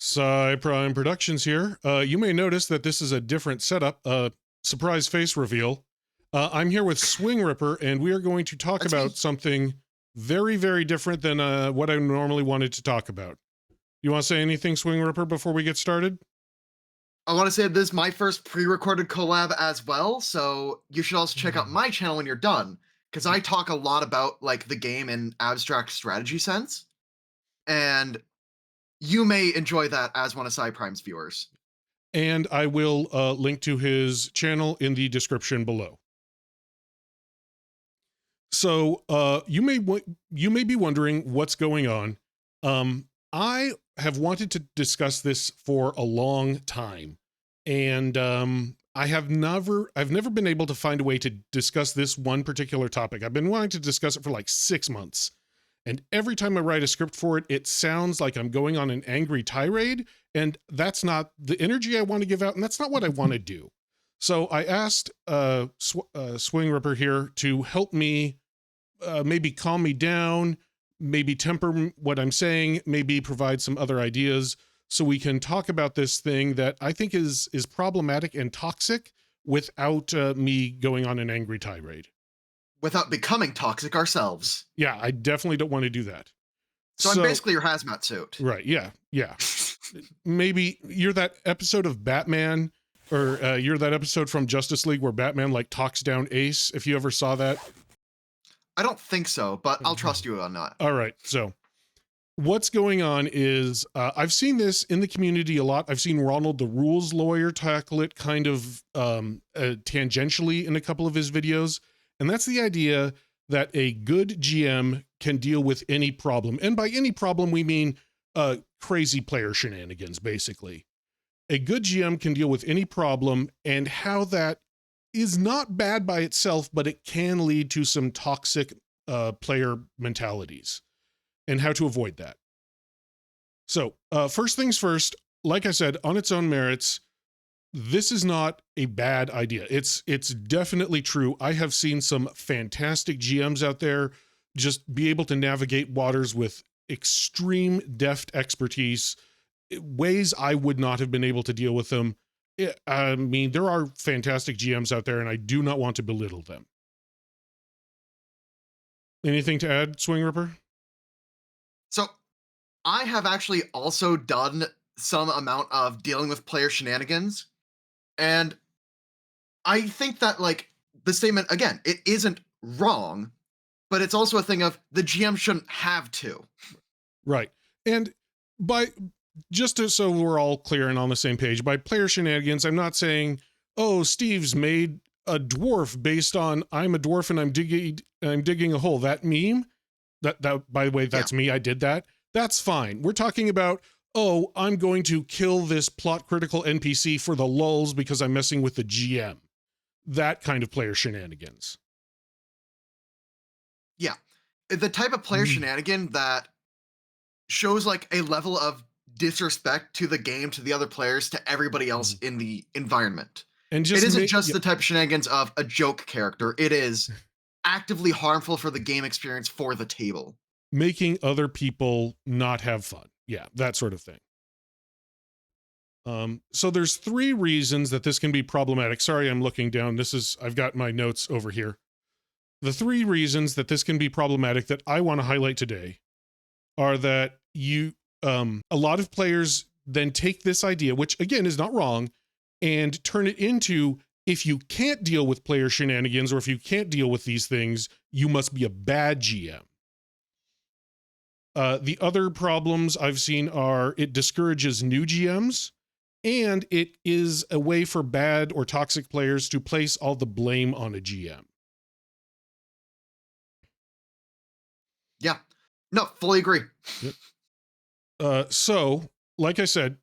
Prime Productions here. You may notice that this is a different setup, surprise face reveal. I'm here with Swingripper, and we are going to talk about something very, very different than what I normally wanted to talk about. You want to say anything, Swingripper, before we get started? I want to say this is my first pre-recorded collab as well, so you should also check out my channel when you're done, because I talk a lot about like the game in abstract strategy sense, and you may enjoy that as one of Prime's viewers. And I will link to his channel in the description below. So you may be wondering what's going on. I have wanted to discuss this for a long time, and I've never been able to find a way to discuss this one particular topic. I've been wanting to discuss it for like 6 months, and every time I write a script for it, it sounds like I'm going on an angry tirade, and that's not the energy I want to give out, and that's not what I want to do. So I asked Swingripper here to help me maybe calm me down, maybe temper what I'm saying, maybe provide some other ideas so we can talk about this thing that I think is problematic and toxic without me going on an angry tirade. Without becoming toxic ourselves. Yeah, I definitely don't want to do that. So I'm basically your hazmat suit. Right, yeah. Maybe you're that episode of Batman, or you're that episode from Justice League where Batman like talks down Ace, if you ever saw that. I don't think so, but I'll trust you on that. All right. So what's going on is I've seen this in the community a lot. I've seen Ronald, the rules lawyer, tackle it kind of tangentially in a couple of his videos. And that's the idea that a good GM can deal with any problem. And by any problem, we mean crazy player shenanigans, basically. A good GM can deal with any problem, and how that is not bad by itself, but it can lead to some toxic player mentalities, and how to avoid that. So first things first, like I said, on its own merits, this is not a bad idea. It's definitely true. I have seen some fantastic GMs out there just be able to navigate waters with extreme deft expertise, ways I would not have been able to deal with them. I mean, there are fantastic GMs out there, and I do not want to belittle them. Anything to add, Swingripper? So I have actually also done some amount of dealing with player shenanigans, and I think that like the statement, again, it isn't wrong, but it's also a thing of the GM shouldn't have to. Right. And so we're all clear and on the same page, by player shenanigans, I'm not saying, oh, Steve's made a dwarf based on I'm a dwarf and I'm digging a hole. That meme, that by the way, that's me. I did that. That's fine. We're talking about, oh, I'm going to kill this plot critical NPC for the lulz because I'm messing with the GM. That kind of player shenanigans. Yeah. The type of player shenanigan that shows like a level of disrespect to the game, to the other players, to everybody else in the environment. And it isn't just the type of shenanigans of a joke character. It is actively harmful for the game experience for the table. Making other people not have fun. Yeah, that sort of thing. So there's 3 reasons that this can be problematic. Sorry, I'm looking down. I've got my notes over here. The 3 reasons that this can be problematic that I want to highlight today are that a lot of players then take this idea, which again is not wrong, and turn it into, if you can't deal with player shenanigans, or if you can't deal with these things, you must be a bad GM. The other problems I've seen are it discourages new GMs, and it is a way for bad or toxic players to place all the blame on a GM. Yeah. No, fully agree. Yep. So, like I said,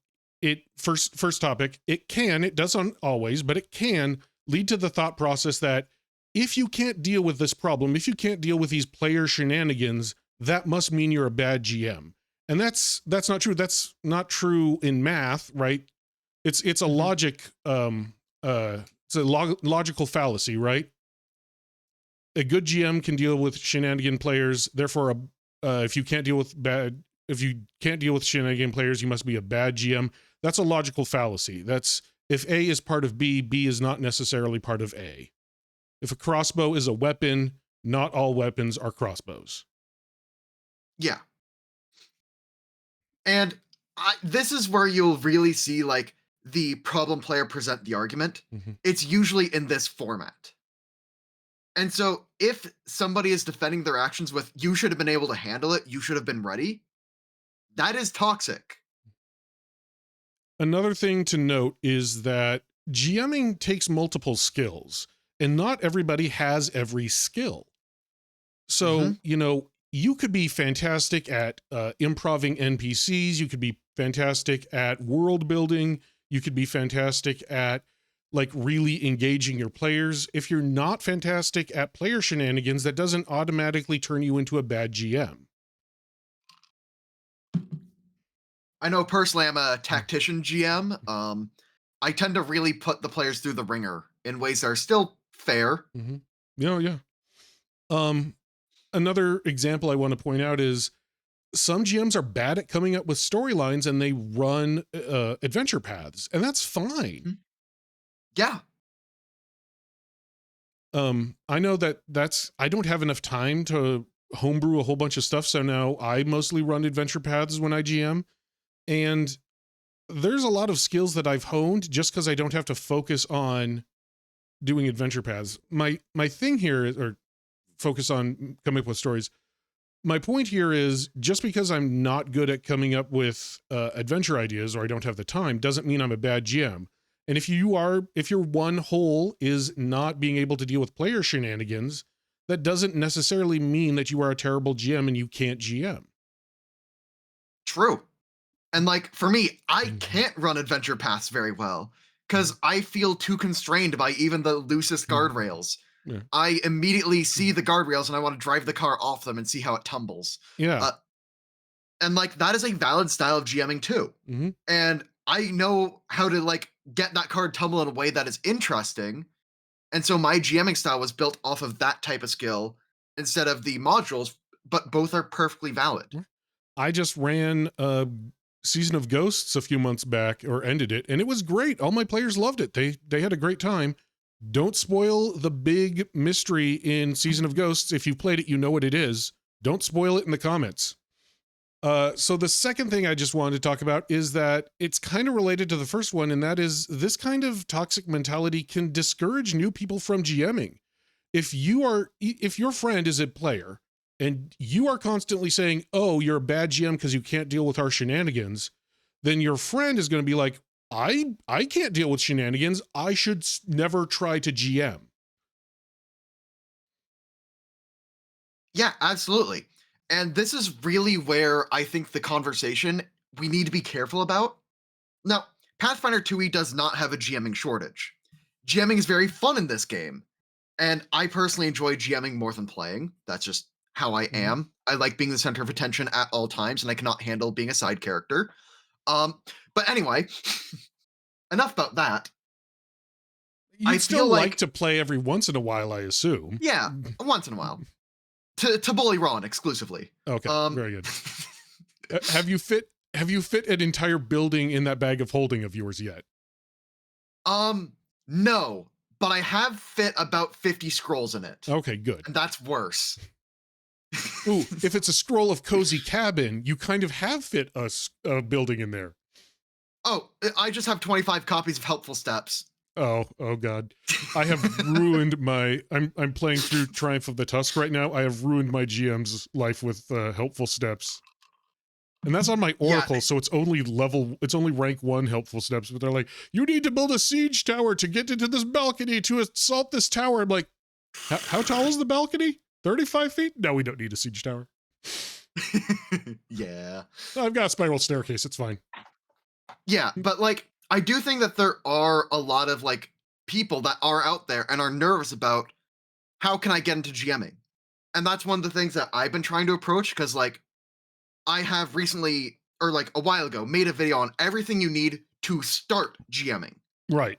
first topic, it doesn't always, but it can lead to the thought process that if you can't deal with this problem, if you can't deal with these player shenanigans, that must mean you're a bad GM. And that's not true. That's not true in math, right? It's a logic, it's a logical fallacy, right? A good GM can deal with shenanigan players. Therefore, if you can't deal with bad if you can't deal with shenanigan players, you must be a bad GM. That's a logical fallacy. That's if A is part of B, B is not necessarily part of A. If a crossbow is a weapon, not all weapons are crossbows. Yeah. And this is where you'll really see like the problem player present the argument. Mm-hmm. It's usually in this format. And so if somebody is defending their actions with, you should have been able to handle it, you should have been ready, that is toxic. Another thing to note is that GMing takes multiple skills, and not everybody has every skill. So, you could be fantastic at improving NPCs. You could be fantastic at world building. You could be fantastic at like really engaging your players. If you're not fantastic at player shenanigans, that doesn't automatically turn you into a bad GM. I know personally I'm a tactician GM. I tend to really put the players through the ringer in ways that are still fair. Mm-hmm. Yeah. Another example I want to point out is some GMs are bad at coming up with storylines and they run adventure paths, and that's fine. Yeah. I know I don't have enough time to homebrew a whole bunch of stuff, so now I mostly run adventure paths when I GM, and there's a lot of skills that I've honed just because I don't have to focus on doing adventure paths. My thing here is, or focus on coming up with stories. My point here is just because I'm not good at coming up with adventure ideas or I don't have the time doesn't mean I'm a bad GM. And if your one hole is not being able to deal with player shenanigans, that doesn't necessarily mean that you are a terrible GM and you can't GM. True. And like for me, I can't run adventure paths very well because I feel too constrained by even the loosest guardrails. Yeah. I immediately see the guardrails and I want to drive the car off them and see how it tumbles. Yeah. And like that is a valid style of GMing too. Mm-hmm. And I know how to like get that car tumble in a way that is interesting. And so my GMing style was built off of that type of skill instead of the modules, but both are perfectly valid. I just ran a Season of Ghosts a few months back, or ended it, and it was great. All my players loved it. They had a great time. Don't spoil the big mystery in Season of Ghosts. If you've played it, you know what it is. Don't spoil it in the comments. So the second thing I just wanted to talk about is that it's kind of related to the first one, and that is this kind of toxic mentality can discourage new people from GMing. If your friend is a player and you are constantly saying, oh, you're a bad GM because you can't deal with our shenanigans, then your friend is going to be like, I can't deal with shenanigans. I should never try to GM. Yeah, absolutely. And this is really where I think the conversation we need to be careful about. Now, Pathfinder 2e does not have a GMing shortage. GMing is very fun in this game. And I personally enjoy GMing more than playing. That's just how I am. I like being the center of attention at all times, and I cannot handle being a side character. But anyway, enough about that. You'd still like to play every once in a while, I assume. Yeah, once in a while. To bully Ron exclusively. Okay, very good. Have you fit an entire building in that bag of holding of yours yet? No, but I have fit about 50 scrolls in it. Okay, good. And that's worse. Ooh, if it's a scroll of Cozy Cabin, you kind of have fit a building in there. Oh, I just have 25 copies of Helpful Steps. Oh God. I have ruined I'm playing through Triumph of the Tusk right now. I have ruined my GM's life with Helpful Steps. And that's on my Oracle, so it's only rank 1 Helpful Steps, but they're like, you need to build a siege tower to get into this balcony to assault this tower. I'm like, how tall is the balcony? 35 feet? No, we don't need a siege tower. Yeah. I've got a spiral staircase, it's fine. Yeah, but like, I do think that there are a lot of like people that are out there and are nervous about how can I get into GMing? And that's one of the things that I've been trying to approach because like I have recently, or like a while ago, made a video on everything you need to start GMing. Right.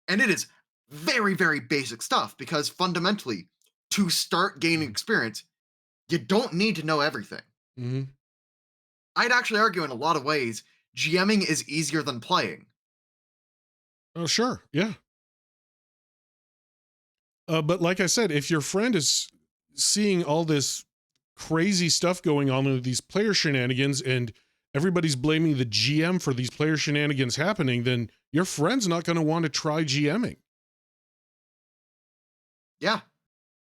And it is very, very basic stuff because fundamentally, to start gaining experience, you don't need to know everything. Mm-hmm. I'd actually argue in a lot of ways, GMing is easier than playing. Oh, sure. Yeah. But like I said, if your friend is seeing all this crazy stuff going on with these player shenanigans and everybody's blaming the GM for these player shenanigans happening, then your friend's not going to want to try GMing. Yeah.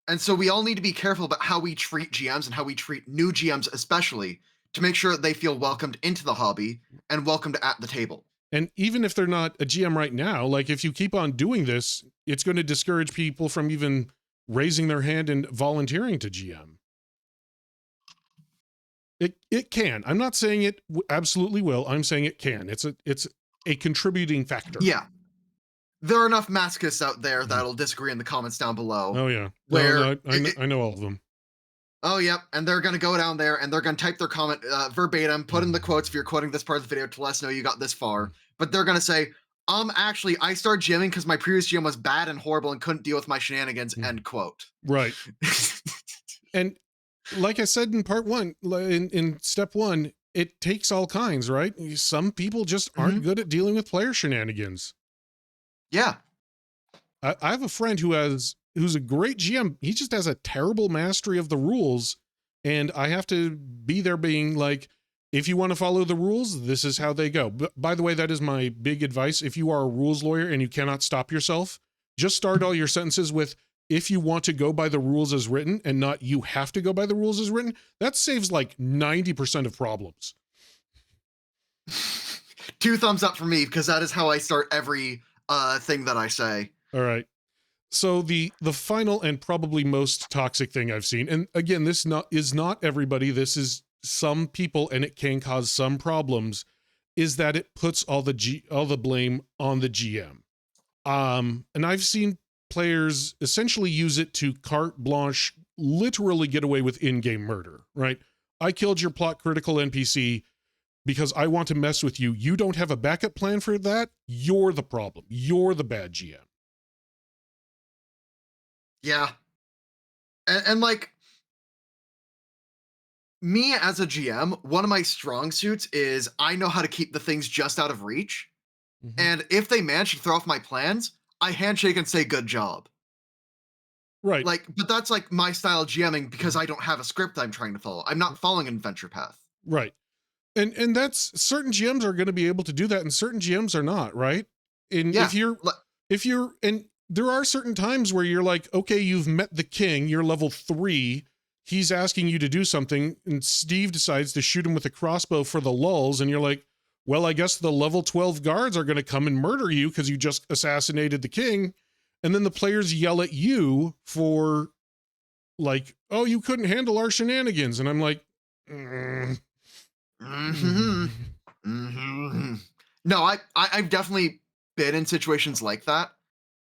And so we all need to be careful about how we treat GMs and how we treat new GMs, especially to make sure that they feel welcomed into the hobby and welcomed at the table. And even if they're not a GM right now, like if you keep on doing this, it's going to discourage people from even raising their hand and volunteering to GM. It can. I'm not saying it absolutely will. I'm saying it can. It's a contributing factor. Yeah. There are enough masochists out there that'll disagree in the comments down below. Oh yeah. Where I know all of them. Oh, yep. And they're going to go down there and they're going to type their comment verbatim, put in the quotes if you're quoting this part of the video to let us know you got this far. But they're going to say, actually, I started GMing because my previous GM was bad and horrible and couldn't deal with my shenanigans, end quote. Right. And like I said in part one, in step one, it takes all kinds, right? Some people just aren't good at dealing with player shenanigans. Yeah. I have a friend who's a great GM. He just has a terrible mastery of the rules. And I have to be there being like, if you want to follow the rules, this is how they go. But by the way, that is my big advice. If you are a rules lawyer and you cannot stop yourself, just start all your sentences with, if you want to go by the rules as written and not you have to go by the rules as written. That saves like 90% of problems. 2 thumbs up for me, because that is how I start every thing that I say. All right. So the final and probably most toxic thing I've seen, and again, this is not everybody, this is some people, and it can cause some problems, is that it puts all the blame on the GM. And I've seen players essentially use it to carte blanche, literally get away with in-game murder, right? I killed your plot critical NPC because I want to mess with you. You don't have a backup plan for that. You're the problem. You're the bad GM. Yeah. And like, me as a GM, one of my strong suits is I know how to keep the things just out of reach. And if they manage to throw off my plans, I handshake and say, good job. Right. Like, but that's like my style of GMing because I don't have a script I'm trying to follow. I'm not following an adventure path. Right. And that's, certain GMs are going to be able to do that and certain GMs are not, right? And Yeah. if you're, and there are certain times where you're like, okay, you've met the king, you're level 3, he's asking you to do something, and Steve decides to shoot him with a crossbow for the lulz, and you're like, well, I guess the level 12 guards are going to come and murder you because you just assassinated the king. And then the players yell at you for like, oh, you couldn't handle our shenanigans. And I'm like, No, I've definitely been in situations like that.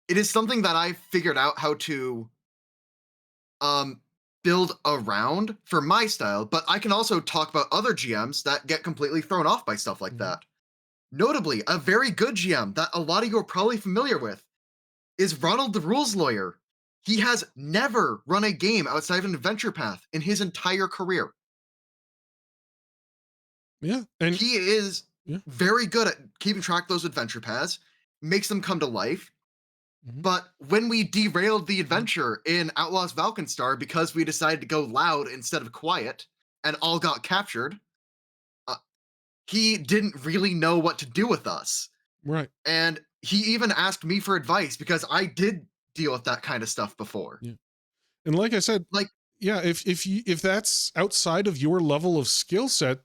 It is something that I've figured out how to build around for my style, but I can also talk about other GMs that get completely thrown off by stuff like that. Notably, a very good GM that a lot of you are probably familiar with is Ronald the Rules Lawyer. He has never run a game outside of an adventure path in his entire career. Yeah. And he is very good at keeping track of those adventure paths, makes them come to life. But when we derailed the adventure in Outlaws Valkenstar because we decided to go loud instead of quiet and all got captured, he didn't really know what to do with us. Right. And he even asked me for advice because I did deal with that kind of stuff before. Yeah. And like I said, like, yeah, if that's outside of your level of skill set,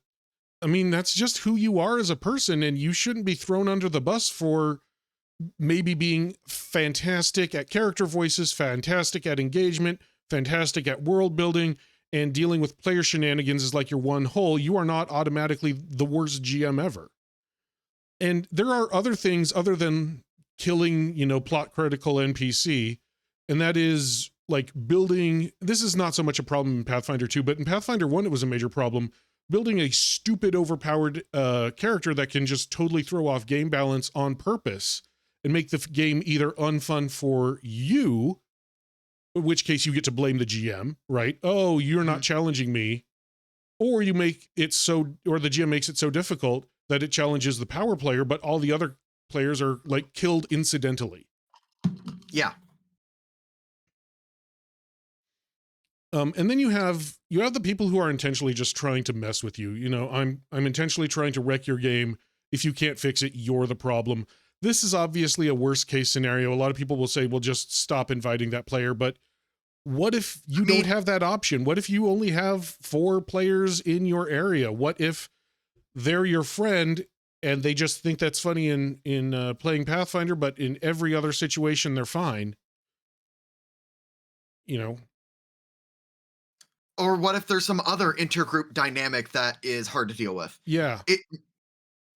I mean, that's just who you are as a person, and you shouldn't be thrown under the bus for maybe being fantastic at character voices, fantastic at engagement, fantastic at world building, and dealing with player shenanigans is like your one whole. You are not automatically the worst GM ever. And there are other things other than killing, plot critical NPC, and that is like building, this is not so much a problem in Pathfinder 2, but in Pathfinder 1 it was a major problem, building a stupid overpowered character that can just totally throw off game balance on purpose and make the game either unfun for you, in which case you get to blame the GM, right? Oh, you're not challenging me. Or you make it so, or the GM makes it so difficult that it challenges the power player, but all the other players are like killed incidentally. Yeah. And then you have the people who are intentionally just trying to mess with you. You know, I'm intentionally trying to wreck your game. If you can't fix it, you're the problem. This is obviously a worst case scenario. A lot of people will say, well, just stop inviting that player. But what if you don't have that option? What if you only have 4 players in your area? What if they're your friend and they just think that's funny in playing Pathfinder, but in every other situation, they're fine? You know? Or what if there's some other intergroup dynamic that is hard to deal with? Yeah.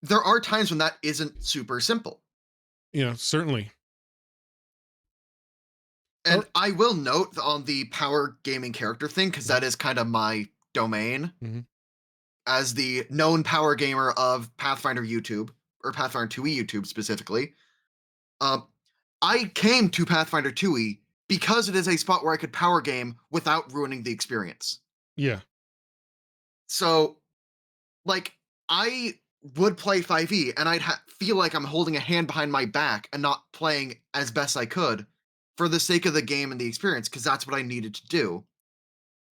There are times when that isn't super simple. Yeah, certainly. And I will note on the power gaming character thing, because that is kind of my domain, as the known power gamer of Pathfinder YouTube, or Pathfinder 2e YouTube specifically. I came to Pathfinder 2e because it is a spot where I could power game without ruining the experience. Yeah. So, like, I would play 5e and I'd feel like I'm holding a hand behind my back and not playing as best I could for the sake of the game and the experience, because that's what I needed to do.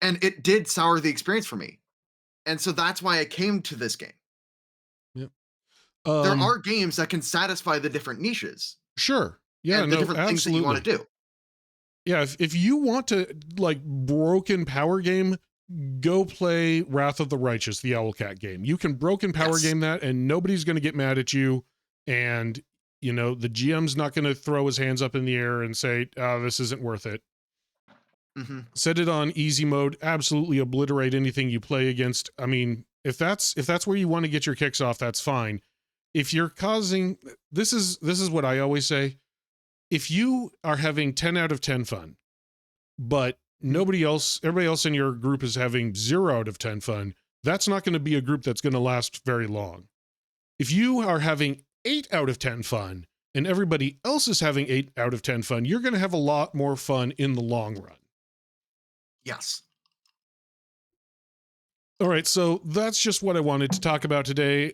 And it did sour the experience for me. And so that's why I came to this game. Yep. There are games that can satisfy the different niches. Sure. Yeah, and the different things that you want to do. Yeah, if you want to like broken power game, go play Wrath of the Righteous, the Owlcat game. You can broken power game that and nobody's going to get mad at you. And, you know, the GM's not going to throw his hands up in the air and say, oh, this isn't worth it. Set it on easy mode, absolutely obliterate anything you play against. I mean, if that's where you want to get your kicks off, that's fine. If you're causing, this is what I always say. If you are having 10 out of 10 fun, but everybody else in your group is having 0 out of 10 fun, that's not going to be a group that's going to last very long. If you are having 8 out of 10 fun and everybody else is having 8 out of 10 fun, you're going to have a lot more fun in the long run. Yes. All right, so that's just what I wanted to talk about today.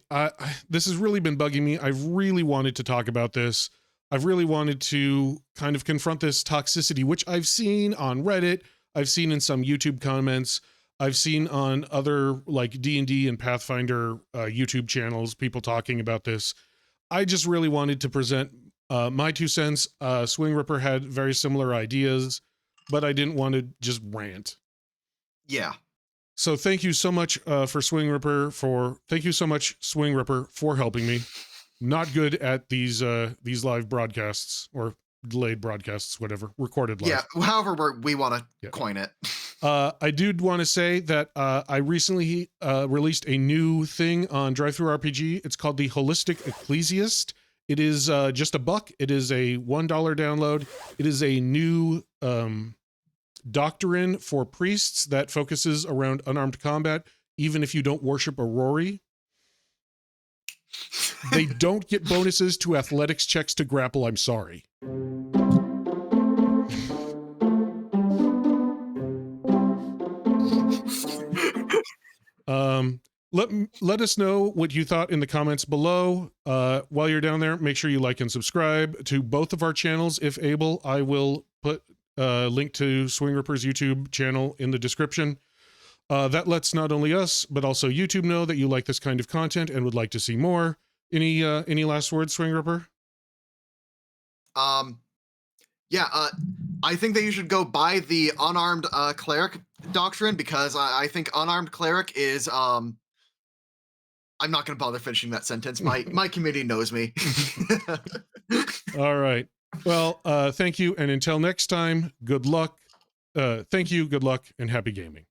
This has really been bugging me. I've really wanted to talk about this. I've really wanted to kind of confront this toxicity, which I've seen on Reddit. I've seen in some YouTube comments. I've seen on other like D&D and Pathfinder YouTube channels, people talking about this. I just really wanted to present my 2 cents. Swingripper had very similar ideas, but I didn't want to just rant. Yeah. So thank you so much Swingripper for helping me. Not good at these live broadcasts or delayed broadcasts, whatever, recorded live. Yeah, however we want to coin it. I do want to say that I recently released a new thing on DriveThruRPG. It's called the Holistic Ecclesiast. It is just $1. It is a $1 download. It is a new doctrine for priests that focuses around unarmed combat, even if you don't worship a Rory. They don't get bonuses to athletics checks to grapple. I'm sorry. Let us know what you thought in the comments below. While you're down there, make sure you like and subscribe to both of our channels if able. I will put a link to Swingripper's YouTube channel in the description. That lets not only us, but also YouTube know that you like this kind of content and would like to see more. Any last words, Swingripper? Yeah, I think that you should go buy the Unarmed Cleric Doctrine, because I think Unarmed Cleric is, I'm not going to bother finishing that sentence. My community knows me. All right. Well, thank you. And until next time, good luck. Thank you, good luck, and happy gaming.